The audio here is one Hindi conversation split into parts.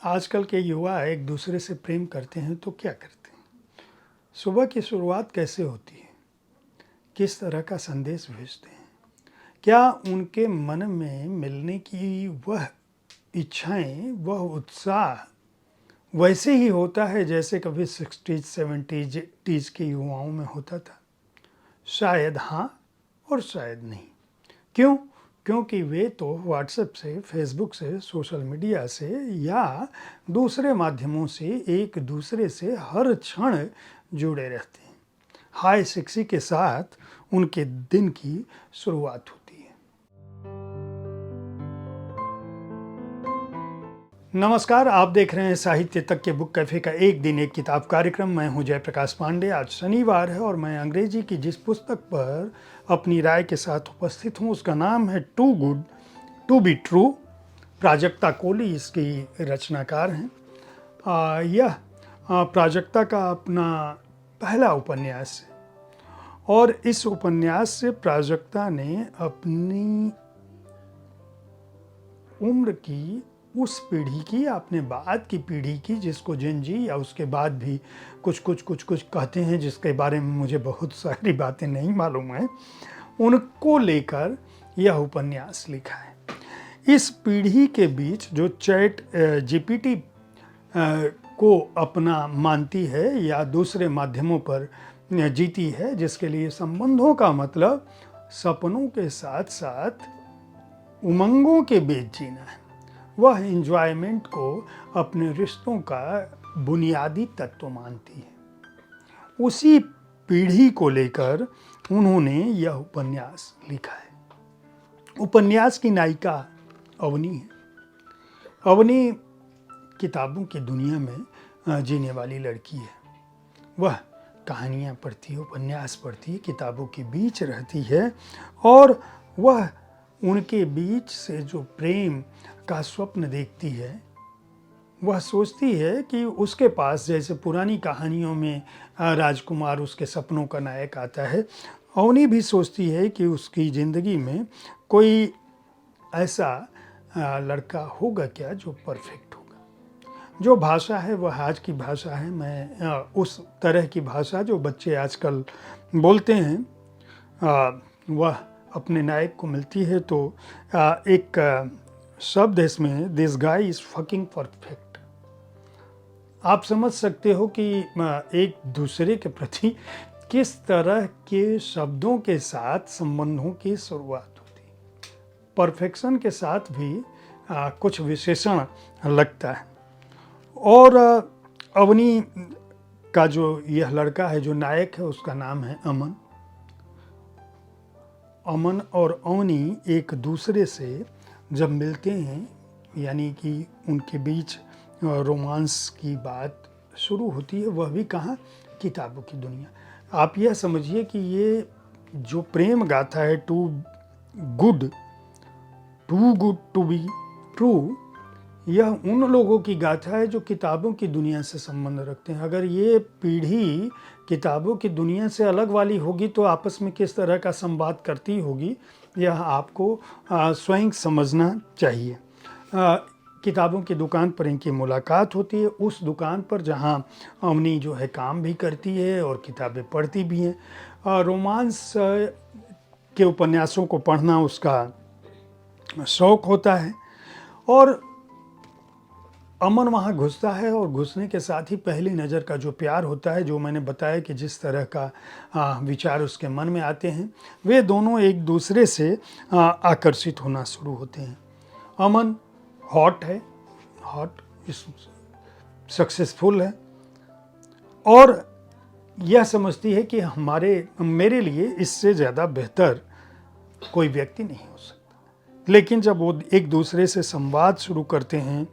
आजकल के युवा एक दूसरे से प्रेम करते हैं तो क्या करते हैं? सुबह की शुरुआत कैसे होती है? किस तरह का संदेश भेजते हैं? क्या उनके मन में मिलने की वह इच्छाएं, वह उत्साह वैसे ही होता है जैसे कभी 60s 70s 80s के युवाओं में होता था? शायद हाँ और शायद नहीं। क्यों? क्योंकि वे तो व्हाट्सएप से, फेसबुक से, सोशल मीडिया से या दूसरे माध्यमों से एक दूसरे से हर क्षण जुड़े रहते हैं। हाय सेक्सी के साथ उनके दिन की शुरुआत होती है। नमस्कार, आप देख रहे हैं साहित्य तक के बुक कैफे का एक दिन एक किताब कार्यक्रम। मैं हूं जयप्रकाश पांडे। आज शनिवार है और मैं अंग्रेजी की जिस पुस्तक पर अपनी राय के साथ उपस्थित हूं उसका नाम है too good to be true. Prajakta Koli इसकी रचनाकार हैं। यह प्राजक्ता का अपना पहला उपन्यास है और इस उपन्यास से प्राजक्ता ने अपनी उम्र की उस पीढ़ी की, अपने बाद की पीढ़ी की, जिसको जेन जी या उसके बाद भी कुछ कहते हैं, जिसके बारे में मुझे बहुत सारी बातें नहीं मालूम है, उनको लेकर यह उपन्यास लिखा है। इस पीढ़ी के बीच जो चैट जीपीटी को अपना मानती है या दूसरे माध्यमों पर जीती है, जिसके लिए संबंधों का मतलब सपनों के साथ साथ उमंगों के बीच जीना है, वह एंजॉयमेंट को अपने रिश्तों का बुनियादी तत्व मानती है। उसी पीढ़ी को लेकर उन्होंने यह उपन्यास लिखा है। उपन्यास की नायिका अवनी है। अवनी किताबों की दुनिया में जीने वाली लड़की है। वह कहानियाँ पढ़ती है, उपन्यास पढ़ती है, किताबों के बीच रहती है और वह उनके बीच से जो प्रेम का स्वप्न देखती है, वह सोचती है कि उसके पास, जैसे पुरानी कहानियों में राजकुमार उसके सपनों का नायक आता है, अवनी भी सोचती है कि उसकी ज़िंदगी में कोई ऐसा लड़का होगा क्या जो परफेक्ट होगा। जो भाषा है वह आज की भाषा है। मैं उस तरह की भाषा जो बच्चे आजकल बोलते हैं वह अपने नायक को मिलती है तो एक शब्द है इसमें, this guy is fucking perfect. आप समझ सकते हो कि एक दूसरे के प्रति किस तरह के शब्दों के साथ संबंधों की शुरुआत होती है। परफेक्शन के साथ भी कुछ विशेषण लगता है। और अवनी का जो यह लड़का है, जो नायक है, उसका नाम है अमन। अमन और अवनी एक दूसरे से जब मिलते हैं, यानी कि उनके बीच रोमांस की बात शुरू होती है, वह भी कहाँ, किताबों की दुनिया। आप यह समझिए कि ये जो प्रेम गाथा है too good to be true, यह उन लोगों की गाथा है जो किताबों की दुनिया से संबंध रखते हैं। अगर ये पीढ़ी किताबों की दुनिया से अलग वाली होगी तो आपस में किस तरह का संवाद करती होगी, यह आपको स्वयं समझना चाहिए। किताबों की दुकान पर इनकी मुलाकात होती है, उस दुकान पर जहाँ अवनी जो है काम भी करती है और किताबें पढ़ती भी हैं। रोमांस के उपन्यासों को पढ़ना उसका शौक़ होता है और अमन वहाँ घुसता है और घुसने के साथ ही पहली नज़र का जो प्यार होता है, जो मैंने बताया कि जिस तरह का विचार उसके मन में आते हैं, वे दोनों एक दूसरे से आकर्षित होना शुरू होते हैं। अमन हॉट है, सक्सेसफुल है और यह समझती है कि मेरे लिए इससे ज़्यादा बेहतर कोई व्यक्ति नहीं हो सकता। लेकिन जब वो एक दूसरे से संवाद शुरू करते हैं,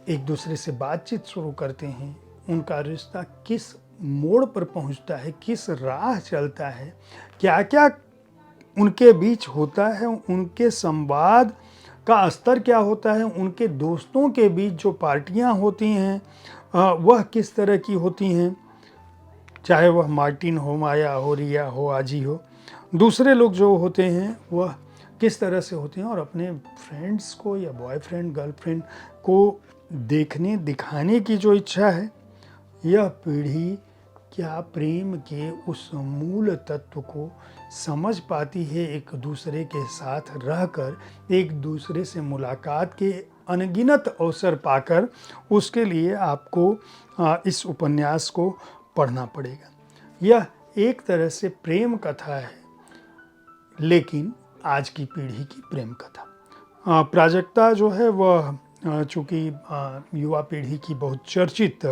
एक दूसरे से बातचीत शुरू करते हैं, उनका रिश्ता किस मोड़ पर पहुंचता है, किस राह चलता है, क्या क्या उनके बीच होता है, उनके संवाद का स्तर क्या होता है, उनके दोस्तों के बीच जो पार्टियां होती हैं वह किस तरह की होती हैं, चाहे वह मार्टिन हो, माया हो, रिया हो, आजी हो, दूसरे लोग जो होते हैं वह किस तरह से होते हैं और अपने फ्रेंड्स को या बॉयफ्रेंड गर्लफ्रेंड को देखने दिखाने की जो इच्छा है, यह पीढ़ी क्या प्रेम के उस मूल तत्व को समझ पाती है, एक दूसरे के साथ रहकर, एक दूसरे से मुलाकात के अनगिनत अवसर पाकर। उसके लिए आपको इस उपन्यास को पढ़ना पड़ेगा। यह एक तरह से प्रेम कथा है, लेकिन आज की पीढ़ी की प्रेम कथा। प्राजक्ता जो है वह चूँकि युवा पीढ़ी की बहुत चर्चित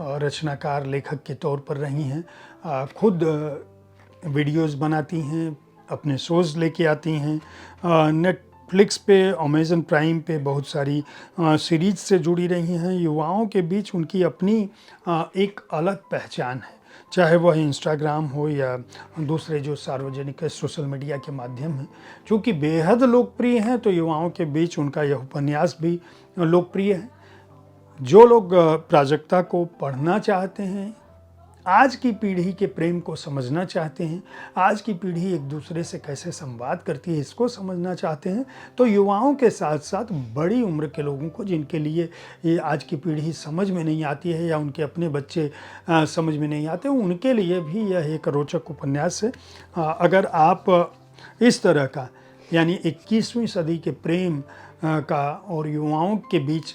रचनाकार लेखक के तौर पर रही हैं, खुद वीडियोस बनाती हैं, अपने शोज़ लेके आती हैं, नेटफ्लिक्स पे, अमेज़न प्राइम पे बहुत सारी सीरीज से जुड़ी रही हैं। युवाओं के बीच उनकी अपनी एक अलग पहचान है, चाहे वह इंस्टाग्राम हो या दूसरे जो सार्वजनिक सोशल मीडिया के माध्यम हैं। चूँकि बेहद लोकप्रिय हैं, तो युवाओं के बीच उनका यह उपन्यास भी लोकप्रिय है। जो लोग प्राजक्ता को पढ़ना चाहते हैं, आज की पीढ़ी के प्रेम को समझना चाहते हैं, आज की पीढ़ी एक दूसरे से कैसे संवाद करती है इसको समझना चाहते हैं, तो युवाओं के साथ साथ बड़ी उम्र के लोगों को, जिनके लिए ये आज की पीढ़ी समझ में नहीं आती है या उनके अपने बच्चे समझ में नहीं आते, उनके लिए भी यह एक रोचक उपन्यास है। अगर आप इस तरह का, यानी 21वीं सदी के प्रेम का और युवाओं के बीच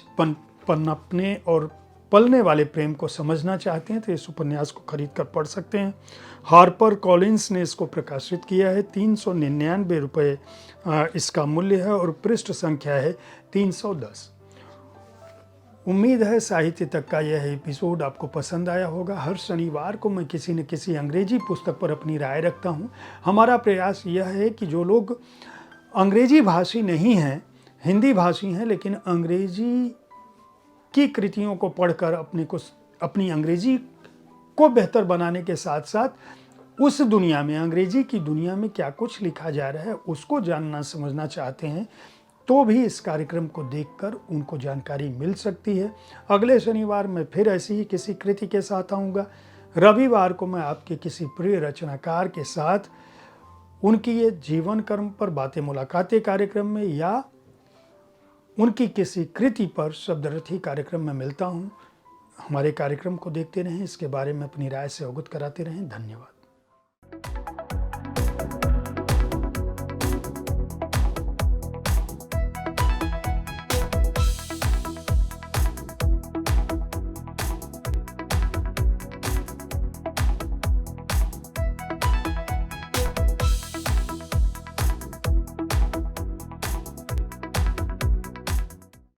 पनपने और पलने वाले प्रेम को समझना चाहते हैं, तो इस उपन्यास को खरीद कर पढ़ सकते हैं। हार्पर कॉलिंस ने इसको प्रकाशित किया है। 399 रुपये इसका मूल्य है और पृष्ठ संख्या है 310। उम्मीद है साहित्य तक का यह एपिसोड आपको पसंद आया होगा। हर शनिवार को मैं किसी न किसी अंग्रेजी पुस्तक पर अपनी राय रखता हूँ। हमारा प्रयास यह है कि जो लोग अंग्रेजी भाषी नहीं हैं, हिंदी भाषी हैं, लेकिन अंग्रेजी की कृतियों को पढ़कर अपनी अंग्रेजी को बेहतर बनाने के साथ साथ उस दुनिया में, अंग्रेजी की दुनिया में क्या कुछ लिखा जा रहा है उसको जानना समझना चाहते हैं, तो भी इस कार्यक्रम को देखकर उनको जानकारी मिल सकती है। अगले शनिवार मैं फिर ऐसी ही किसी कृति के साथ आऊँगा। रविवार को मैं आपके किसी प्रिय रचनाकार के साथ उनकी ये जीवन कर्म पर बातें मुलाकातें कार्यक्रम में या उनकी किसी कृति पर शब्दरथी कार्यक्रम में मिलता हूँ। हमारे कार्यक्रम को देखते रहें, इसके बारे में अपनी राय से अवगत कराते रहें। धन्यवाद।